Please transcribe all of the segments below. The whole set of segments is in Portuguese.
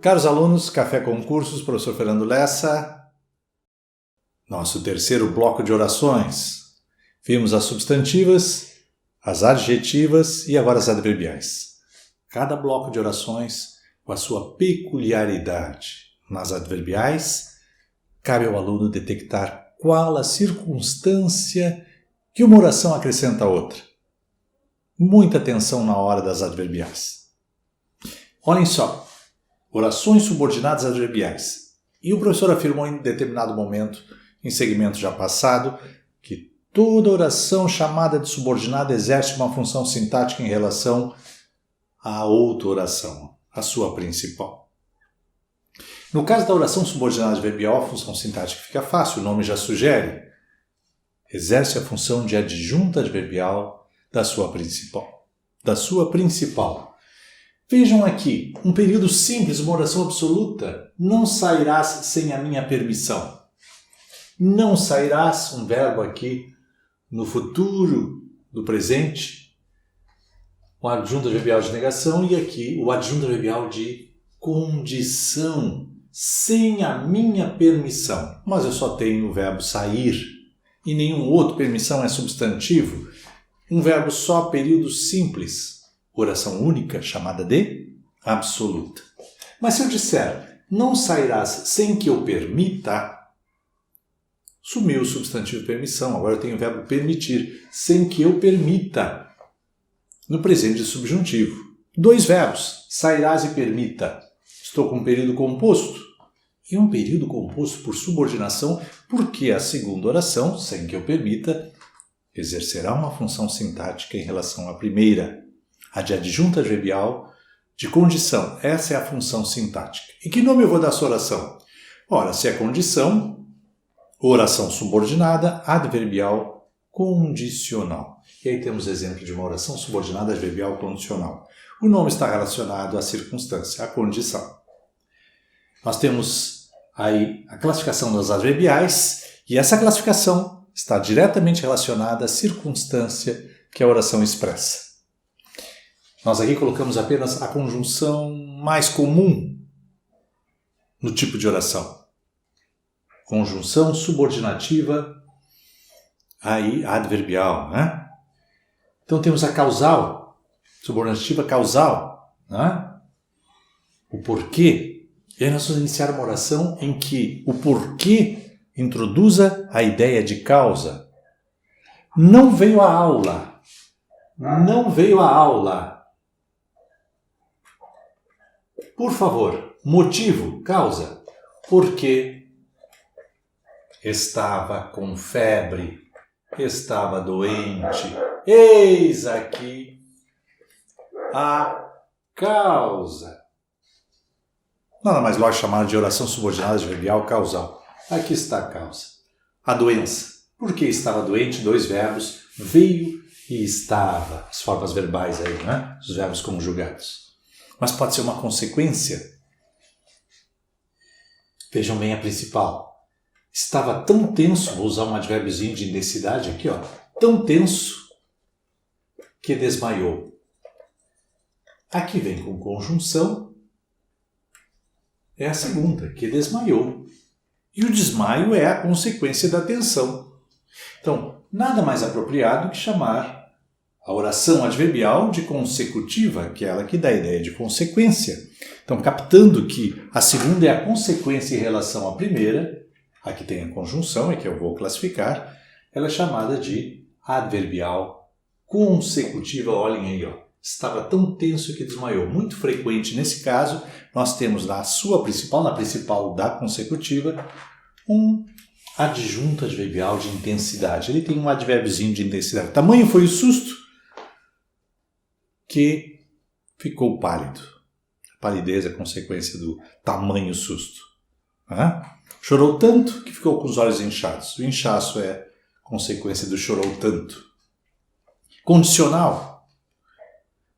Caros alunos, Café com Cursos, professor Fernando Lessa. Nosso terceiro bloco de orações. Vimos as substantivas, as adjetivas e agora as adverbiais. Cada bloco de orações com a sua peculiaridade. Nas adverbiais, cabe ao aluno detectar qual a circunstância que uma oração acrescenta a outra. Muita atenção na hora das adverbiais. Olhem só. Orações subordinadas adverbiais. E o professor afirmou em determinado momento, em segmento já passado, que toda oração chamada de subordinada exerce uma função sintática em relação à outra oração, a sua principal. No caso da oração subordinada adverbial, a função sintática fica fácil, o nome já sugere. Exerce a função de adjunta adverbial da sua principal. Vejam aqui, um período simples, uma oração absoluta. Não sairás sem a minha permissão. Não sairás, um verbo aqui no futuro, do presente, o adjunto adverbial de negação e aqui o adjunto adverbial de condição, sem a minha permissão. Mas eu só tenho o verbo sair e nenhum outro, permissão é substantivo. Um verbo só, período simples. Oração única, chamada de absoluta. Mas se eu disser, não sairás sem que eu permita, sumiu o substantivo permissão. Agora eu tenho o verbo permitir, sem que eu permita. No presente de subjuntivo. Dois verbos, sairás e permita. Estou com um período composto. E um período composto por subordinação, porque a segunda oração, sem que eu permita, exercerá uma função sintática em relação à primeira. A de adjunta adverbial de condição. Essa é a função sintática. E que nome eu vou dar a essa oração? Ora, se é condição, oração subordinada, adverbial condicional. E aí temos exemplo de uma oração subordinada adverbial condicional. O nome está relacionado à circunstância, à condição. Nós temos aí a classificação das adverbiais e essa classificação está diretamente relacionada à circunstância que a oração expressa. Nós aqui colocamos apenas a conjunção mais comum no tipo de oração. Conjunção subordinativa aí adverbial, né? Então temos a causal, subordinativa causal, né? O porquê. E aí nós vamos iniciar uma oração em que o porquê introduza a ideia de causa. Não veio à aula. Não veio à aula. Por favor, motivo, causa. Porque estava com febre, estava doente. Eis aqui a causa. Nada mais lógico chamar de oração subordinada adverbial causal. Aqui está a causa. A doença. Porque estava doente, dois verbos, veio e estava. As formas verbais aí, né? Os verbos conjugados. Mas pode ser uma consequência. Vejam bem a principal. Estava tão tenso, vou usar um advérbiozinho de intensidade aqui, ó, tão tenso que desmaiou. Aqui vem com conjunção, é a segunda, que desmaiou. E o desmaio é a consequência da tensão. Então, nada mais apropriado que chamar a oração adverbial de consecutiva, aquela que dá a ideia de consequência. Então, captando que a segunda é a consequência em relação à primeira, aqui tem a conjunção, é que eu vou classificar, ela é chamada de adverbial consecutiva. Olhem aí, ó, estava tão tenso que desmaiou. Muito frequente nesse caso, nós temos na principal da consecutiva, um adjunto adverbial de intensidade. Ele tem um advérbiozinho de intensidade. Tamanho foi o susto que ficou pálido. A palidez é consequência do tamanho susto. Chorou tanto que ficou com os olhos inchados. O inchaço é consequência do chorou tanto. Condicional.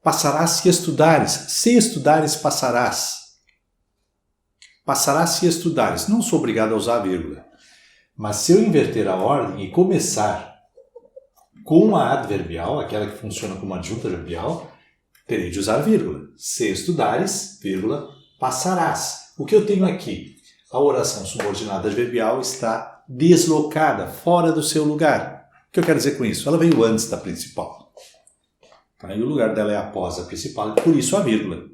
Passarás se estudares. Se estudares, passarás. Passarás se estudares. Não sou obrigado a usar a vírgula. Mas se eu inverter a ordem e começar com a adverbial, aquela que funciona como adjunta adverbial, terei de usar vírgula. Se estudares, vírgula, Passarás. O que eu tenho aqui? A oração subordinada adverbial está deslocada, fora do seu lugar. O que eu quero dizer com isso? Ela veio antes da principal. Tá? E o lugar dela é após a principal, e por isso a vírgula.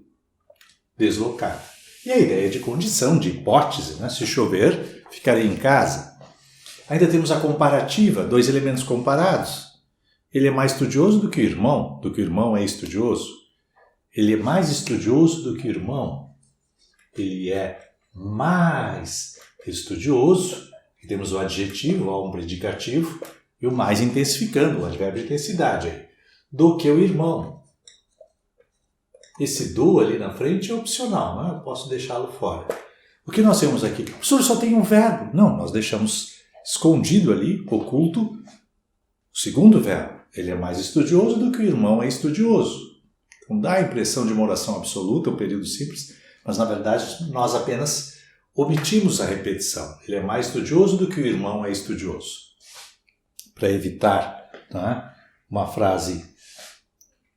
Deslocada. E a ideia de condição, de hipótese, né? Se chover, ficarei em casa. Ainda temos a comparativa, dois elementos comparados. Ele é mais estudioso do que o irmão é estudioso. Ele é mais estudioso do que o irmão. Ele é mais estudioso. E temos o adjetivo, um predicativo, e o mais intensificando, o advérbio de intensidade, aí, do que o irmão. Esse do ali na frente é opcional, né? Eu posso deixá-lo fora. O que nós temos aqui? O professor só tem um verbo. Não, nós deixamos escondido ali, oculto, o segundo verbo. Ele é mais estudioso do que o irmão é estudioso. Então dá a impressão de uma oração absoluta, um período simples, mas na verdade nós apenas omitimos a repetição. Ele é mais estudioso do que o irmão é estudioso. Para evitar, né, uma frase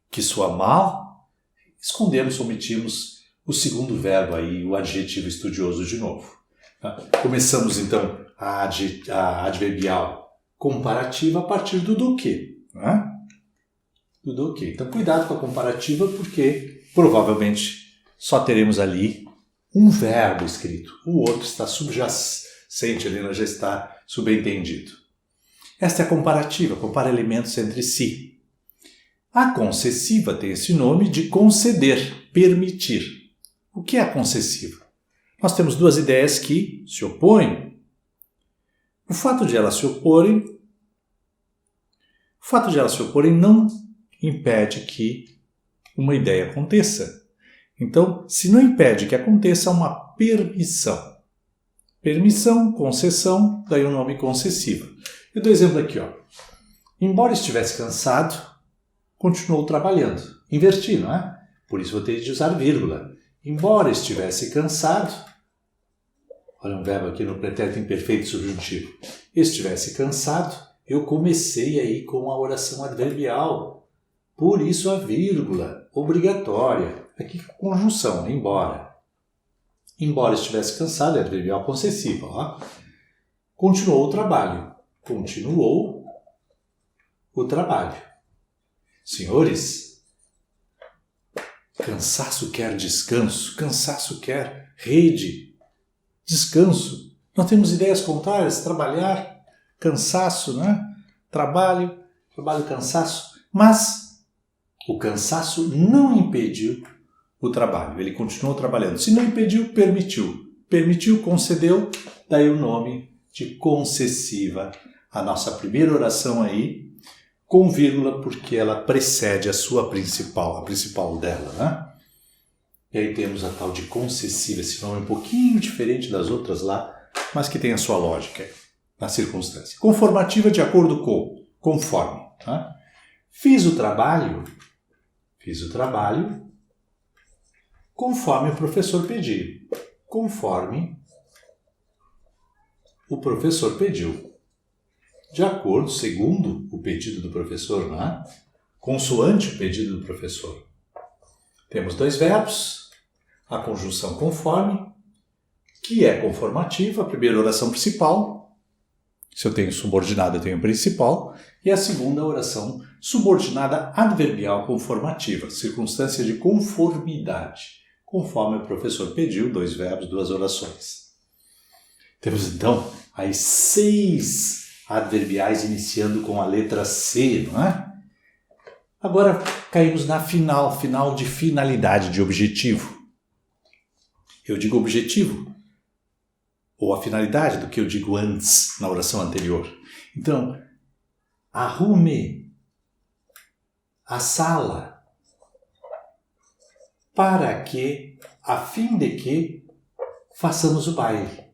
que soa mal, escondemos, omitimos o segundo verbo aí, o adjetivo estudioso de novo. Tá? Começamos então a adverbial comparativa a partir do que. Né? Do que. Então cuidado com a comparativa porque provavelmente só teremos ali um verbo escrito. O outro está subjacente ali, já está subentendido. Esta é a comparativa, compara elementos entre si. A concessiva tem esse nome de conceder, permitir. O que é a concessiva? Nós temos duas ideias que se opõem. O fato de elas se oporem não impede que uma ideia aconteça. Então, se não impede que aconteça, uma permissão. Permissão, concessão, daí o nome concessiva. Eu dou exemplo aqui, ó. Embora estivesse cansado, continuou trabalhando. Inverti, não é? Por isso vou ter de usar vírgula. Embora estivesse cansado, olha um verbo aqui no pretérito imperfeito subjuntivo. Estivesse cansado, eu comecei aí com a oração adverbial. Por isso a vírgula, obrigatória. Aqui conjunção, embora. Embora estivesse cansado, é adverbial concessiva. Ó. Continuou o trabalho. Continuou o trabalho. Senhores, cansaço quer descanso, cansaço quer rede, descanso. Nós temos ideias contrárias, trabalhar, cansaço, né? Trabalho, cansaço. Mas o cansaço não impediu o trabalho, ele continuou trabalhando. Se não impediu, permitiu. Permitiu, concedeu, daí o nome de concessiva. A nossa primeira oração aí, com vírgula, porque ela precede a sua principal, a principal dela, né? E aí temos a tal de concessiva, esse nome é um pouquinho diferente das outras lá, mas que tem a sua lógica na circunstância. Conformativa de acordo com, conforme. Né? Fiz o trabalho conforme o professor pediu. Conforme o professor pediu. De acordo, segundo o pedido do professor, não é? Consoante o pedido do professor. Temos dois verbos, a conjunção conforme, que é conformativa, a primeira oração principal, se eu tenho subordinada eu tenho principal, e a segunda oração subordinada adverbial conformativa, circunstância de conformidade, conforme o professor pediu, dois verbos, duas orações. Temos então as 6 adverbiais iniciando com a letra C, não é? Agora caímos na final de finalidade, de objetivo. Eu digo objetivo, ou a finalidade do que eu digo antes, na oração anterior. Então, arrume a sala para que, a fim de que, façamos o baile.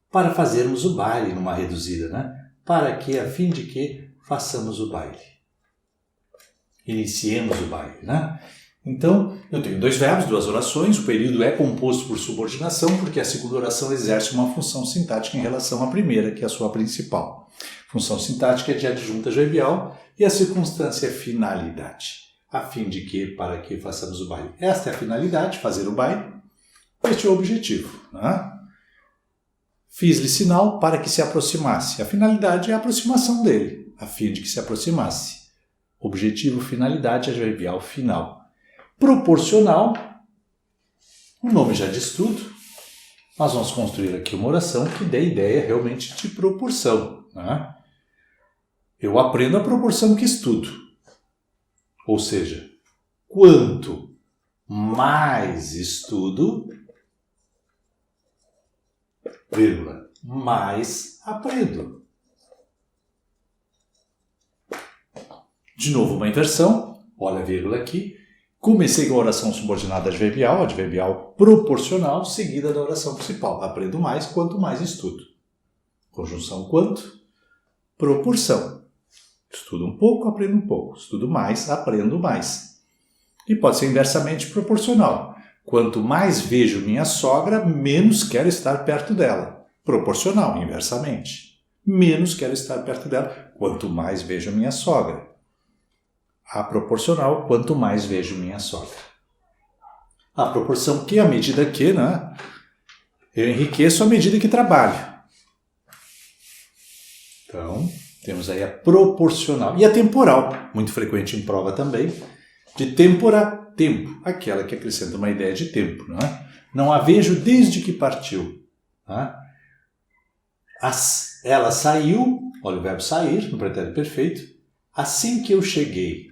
Para fazermos o baile numa reduzida, né? Para que, a fim de que, façamos o baile. Iniciemos o baile, né? Então, eu tenho dois verbos, duas orações, o período é composto por subordinação, porque a segunda oração exerce uma função sintática em relação à primeira, que é a sua principal. Função sintática é de adjunta adverbial e a circunstância é finalidade. A fim de que, para que façamos o baile. Esta é a finalidade, fazer o baile. Este é o objetivo, né? Fiz-lhe sinal para que se aproximasse. A finalidade é a aproximação dele, a fim de que se aproximasse. Objetivo, finalidade, adverbial final. Proporcional, o nome já diz tudo. Nós vamos construir aqui uma oração que dê ideia realmente de proporção, né? Eu aprendo a proporção que estudo. Ou seja, quanto mais estudo, vírgula, mais aprendo. De novo uma inversão, olha a vírgula aqui. Comecei com a oração subordinada adverbial proporcional, seguida da oração principal. Aprendo mais quanto mais estudo. Conjunção quanto, proporção. Estudo um pouco, aprendo um pouco. Estudo mais, aprendo mais. E pode ser inversamente proporcional. Quanto mais vejo minha sogra, menos quero estar perto dela. Proporcional, inversamente. Menos quero estar perto dela. Quanto mais vejo minha sogra. A proporcional, quanto mais vejo minha sogra. A proporção que, à medida que, né? Eu enriqueço à medida que trabalho. Então, temos aí a proporcional. E a temporal, muito frequente em prova também, de tempora, tempo, aquela que acrescenta uma ideia de tempo. Não a vejo desde que partiu. Ela saiu, olha o verbo sair, no pretérito perfeito, assim que eu cheguei.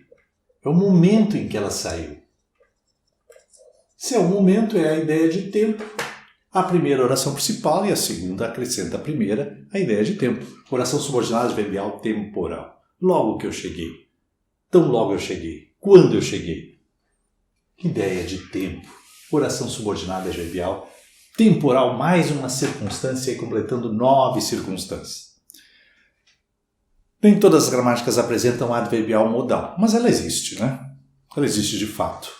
É o momento em que ela saiu. Se é o momento, é a ideia de tempo. A primeira oração principal e a segunda acrescenta a primeira, a ideia de tempo. Oração subordinada adverbial temporal. Logo que eu cheguei. Tão logo eu cheguei. Quando eu cheguei. Ideia de tempo. Oração subordinada adverbial temporal, mais uma circunstância, completando 9 circunstâncias. Nem todas as gramáticas apresentam adverbial modal, mas ela existe, né? Ela existe de fato.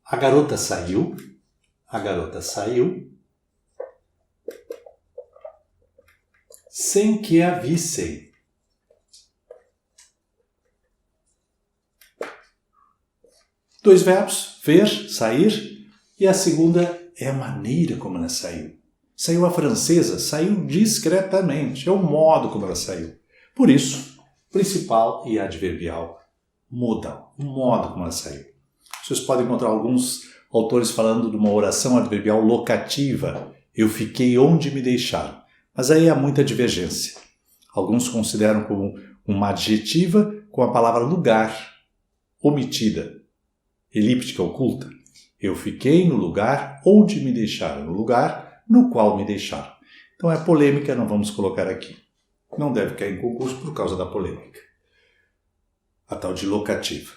A garota saiu. A garota saiu sem que a vissem. Dois verbos, ver, sair, e a segunda é a maneira como ela saiu. Saiu a francesa, saiu discretamente, é o modo como ela saiu. Por isso, principal e adverbial modal, o modo como ela saiu. Vocês podem encontrar alguns autores falando de uma oração adverbial locativa. Eu fiquei onde me deixaram. Mas aí há muita divergência. Alguns consideram como uma adjetiva com a palavra lugar, omitida, elíptica, oculta. Eu fiquei no lugar onde me deixaram, no lugar no qual me deixaram. Então é polêmica, não vamos colocar aqui. Não deve cair em concurso por causa da polêmica. A tal de locativa.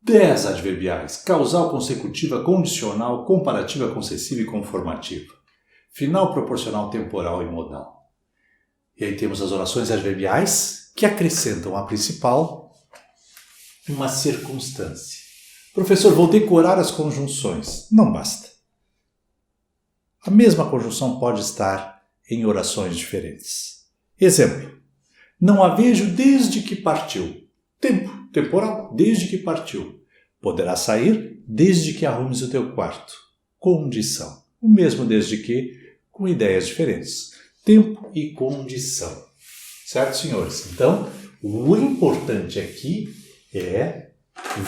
10 adverbiais. Causal, consecutiva, condicional, comparativa, concessiva e conformativa. Final, proporcional, temporal e modal. E aí temos as orações adverbiais que acrescentam à principal uma circunstância. Professor, vou decorar as conjunções. Não basta. A mesma conjunção pode estar em orações diferentes. Exemplo. Não a vejo desde que partiu. Tempo, temporal, desde que partiu. Poderá sair desde que arrumes o teu quarto. Condição. O mesmo desde que, com ideias diferentes. Tempo e condição. Certo, senhores? Então, o importante aqui é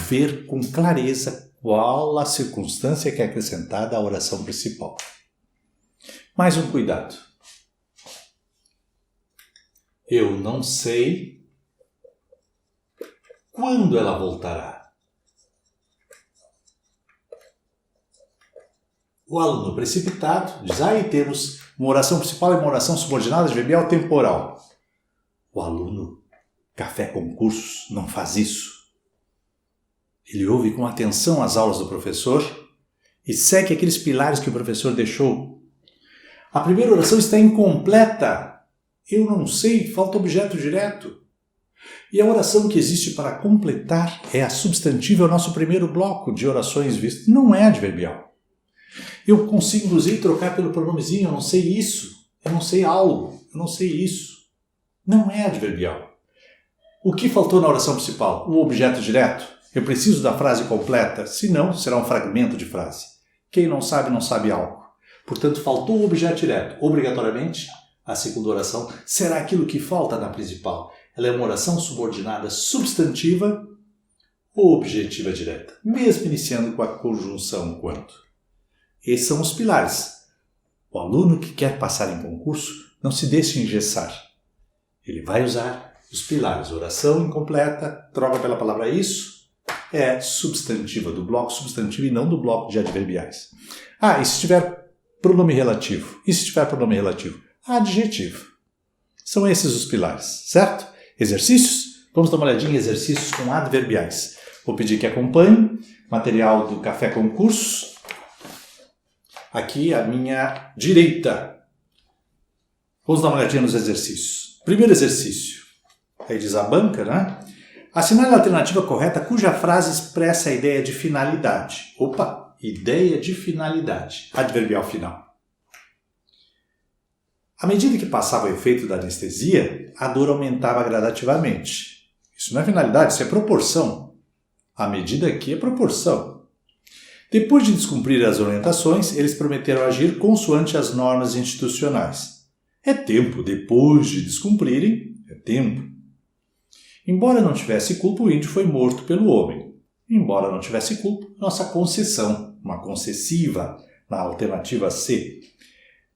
ver com clareza qual a circunstância que é acrescentada à oração principal. Mais um cuidado. Eu não sei quando ela voltará. O aluno precipitado diz, aí temos uma oração principal e uma oração subordinada adverbial temporal. O aluno, café concursos, não faz isso. Ele ouve com atenção as aulas do professor e segue aqueles pilares que o professor deixou. A primeira oração está incompleta. Eu não sei, falta objeto direto. E a oração que existe para completar é a substantiva, é o nosso primeiro bloco de orações vistas. Não é adverbial. Eu consigo, inclusive, trocar pelo pronomezinho, eu não sei isso, eu não sei algo, eu não sei isso. Não é adverbial. O que faltou na oração principal? O objeto direto. Eu preciso da frase completa, senão será um fragmento de frase. Quem não sabe algo. Portanto, faltou o objeto direto. Obrigatoriamente, a segunda oração será aquilo que falta na principal. Ela é uma oração subordinada substantiva ou objetiva direta, mesmo iniciando com a conjunção quanto. Esses são os pilares. O aluno que quer passar em concurso não se deixe engessar. Ele vai usar os pilares. Oração incompleta, troca pela palavra isso, é substantiva do bloco substantivo e não do bloco de adverbiais. E se tiver pronome relativo? E se tiver pronome relativo? Adjetivo. São esses os pilares, certo? Exercícios? Vamos dar uma olhadinha em exercícios com adverbiais. Vou pedir que acompanhe material do Café Concurso. Aqui à minha direita. Vamos dar uma olhadinha nos exercícios. Primeiro exercício. Aí diz a banca, né? Assinale a alternativa correta cuja frase expressa a ideia de finalidade. Ideia de finalidade. Adverbial final. À medida que passava o efeito da anestesia, a dor aumentava gradativamente. Isso não é finalidade, isso é proporção. A medida aqui é proporção. Depois de descumprir as orientações, eles prometeram agir consoante as normas institucionais. É tempo, depois de descumprirem, é tempo. Embora não tivesse culpa, o índio foi morto pelo homem. Embora não tivesse culpa, nossa concessão, uma concessiva, na alternativa C.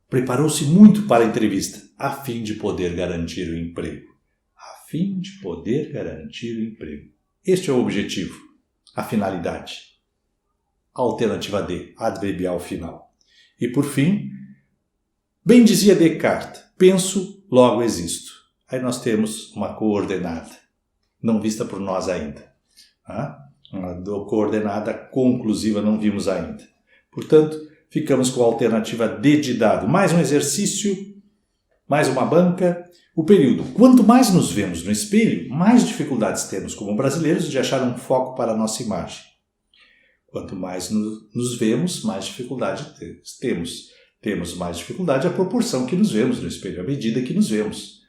Preparou-se muito para a entrevista, a fim de poder garantir o emprego. A fim de poder garantir o emprego. Este é o objetivo, a finalidade. Alternativa D, adverbial final. E por fim, bem dizia Descartes, penso, logo existo. Aí nós temos uma coordenada, não vista por nós ainda. Uma coordenada conclusiva não vimos ainda. Portanto, ficamos com a alternativa D de dado. Mais um exercício, mais uma banca. O período. Quanto mais nos vemos no espelho, mais dificuldades temos como brasileiros de achar um foco para a nossa imagem. Quanto mais nos vemos, mais dificuldade temos. Temos mais dificuldade à proporção que nos vemos no espelho, à medida que nos vemos.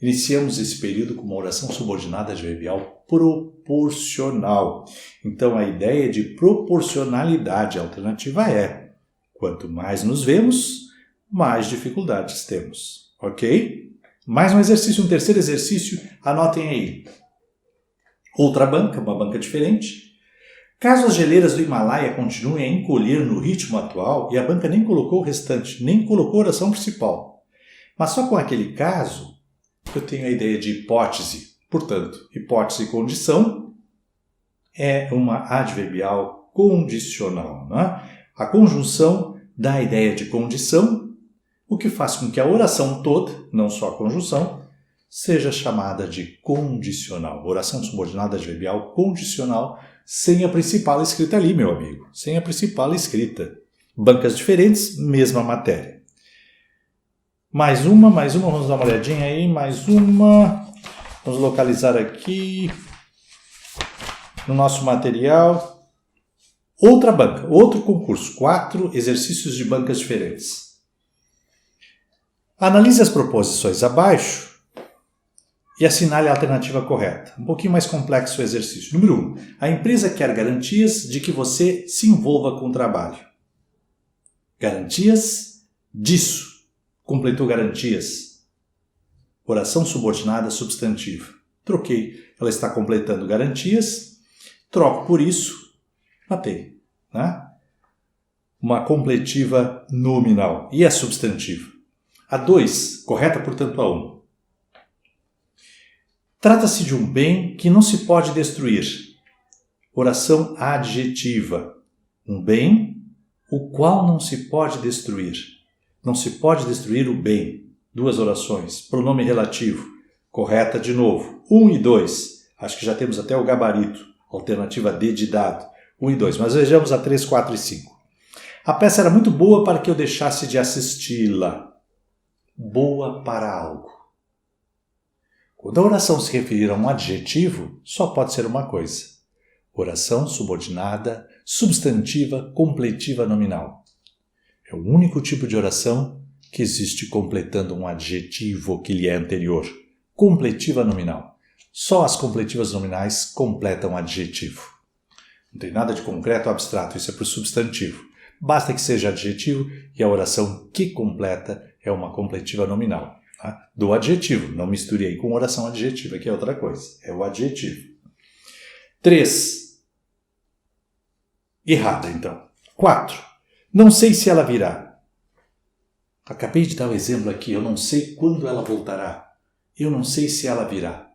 Iniciamos esse período com uma oração subordinada adverbial proporcional. Então, a ideia de proporcionalidade, a alternativa é: quanto mais nos vemos, mais dificuldades temos. Ok? Mais um exercício, um terceiro exercício, anotem aí. Outra banca, uma banca diferente. Caso as geleiras do Himalaia continuem a encolher no ritmo atual, e a banca nem colocou o restante, nem colocou a oração principal, mas só com aquele caso, eu tenho a ideia de hipótese. Portanto, hipótese e condição é uma adverbial condicional. Né? A conjunção dá a ideia de condição, o que faz com que a oração toda, não só a conjunção, seja chamada de condicional. Oração subordinada adverbial condicional, sem a principal escrita ali, meu amigo. Sem a principal escrita. Bancas diferentes, mesma matéria. Mais uma, vamos dar uma olhadinha aí, mais uma. Vamos localizar aqui no nosso material. Outra banca, outro concurso, 4 exercícios de bancas diferentes. Analise as proposições abaixo e assinale a alternativa correta. Um pouquinho mais complexo o exercício. Número 1. A empresa quer garantias de que você se envolva com o trabalho. Garantias disso. Completou garantias. Oração subordinada substantiva. Troquei. Ela está completando garantias. Troco por isso. Matei. Né? Uma completiva nominal. E a substantiva. A 2. Correta, portanto, a 1. Trata-se de um bem que não se pode destruir. Oração adjetiva. Um bem, o qual não se pode destruir. Não se pode destruir o bem. 2 orações. Pronome relativo. Correta de novo. 1 e 2. Acho que já temos até o gabarito. Alternativa D de dado. 1 e 2. Mas vejamos a 3, 4 e 5. A peça era muito boa para que eu deixasse de assisti-la. Boa para algo. Quando a oração se referir a um adjetivo, só pode ser uma coisa. Oração subordinada, substantiva, completiva nominal. É o único tipo de oração que existe completando um adjetivo que lhe é anterior. Completiva nominal. Só as completivas nominais completam adjetivo. Não tem nada de concreto ou abstrato, isso é para o substantivo. basta que seja adjetivo e a oração que completa é uma completiva nominal. Tá? Do adjetivo, não misture aí com oração adjetiva, que é outra coisa, é o adjetivo. 3. Errada, então. 4. Não sei se ela virá. Acabei de dar o exemplo aqui, eu não sei quando ela voltará. Eu não sei se ela virá.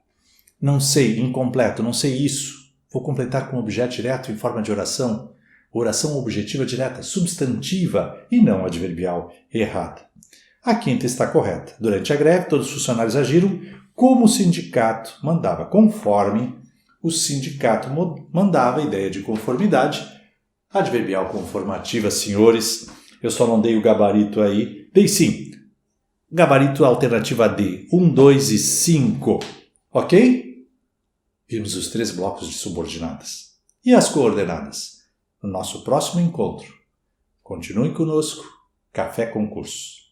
Não sei, incompleto, não sei isso. Vou completar com objeto direto em forma de oração. Oração objetiva direta, substantiva e não adverbial. Errada. A quinta está correta. Durante a greve, todos os funcionários agiram como o sindicato mandava, conforme o sindicato mandava, a ideia de conformidade. Adverbial conformativa, senhores. Eu só não dei o gabarito aí. Dei sim. Gabarito alternativa D. 1, 2 e 5. Ok? Vimos os 3 blocos de subordinadas. E as coordenadas? No nosso próximo encontro. Continue conosco. Café Concurso.